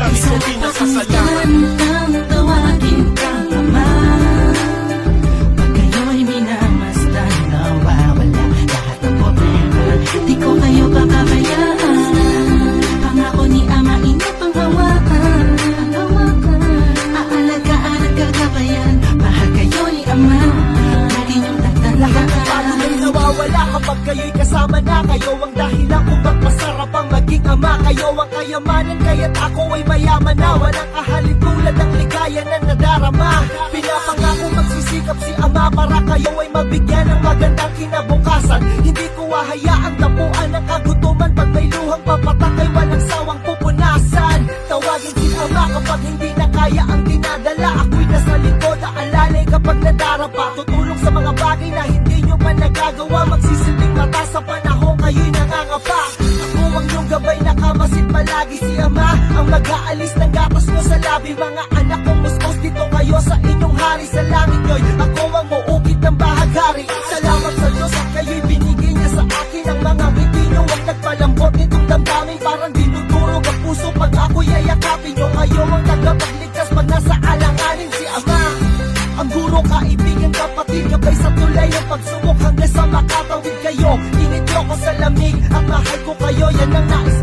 labis kong pinasasalamat. Kang tawagin kang ama, pag kayo'y minamasdan, nawawala lahat ng problema. Di ko kayo papabayaan, pangako ni ama inyong panghawakan. Aalagaan at gagabayan, mahal kayo ni ama, lagi niyong Lahat ng tatandaan. pagod ay nawawala kapag kayo'y kasama na. Kayo ang dahilan kung ba't masarap ang maging ama. Kayo ang kayamanan, kaya't ako ay mayaman na. Walang kahalin tulad ng ligaya na nadarama. Pinapangako magsisikap si ama para kayo ay mabigyan ng magandang kinabukasan. Hindi ko hahayaang tapuan ang kagutuman. Pag may luhang papatak ay walang sawang pupunasan. Tawagin si ama kapag hindi na kaya ang dinadala. Ako'y nasa likod, aalalay kapag nadarapa. Tutulong sa mga bagay na hindi nyo pa nagagawa. Magsisilbing mata sa panahon kayo'y nangangapa. Ako ang iyong gabay na kamasid palagi. Si ama ang mag-aalis ng gatas mo sa labi. Mga anak kong muskos, dito kayo sa inyong hari. Sa langit nyo'y ako ang muukit ng bahaghari. Salamat sa Diyos at kayo'y binigay niya sa akin. Ang mga ngiti nyo ang nagpalambot nitong damdamin. Parang dinudurog ang puso pag ako'y ayakapin nyo. Kayo ang tagapagligtas pag nasa alanganin. Si ama ang guro, kaibigan, kapatid, gabay sa tulay ng pagsubok hanggang sa makatawid kayo. Init ko sa lamig at mahal ko kayo, yan ang nais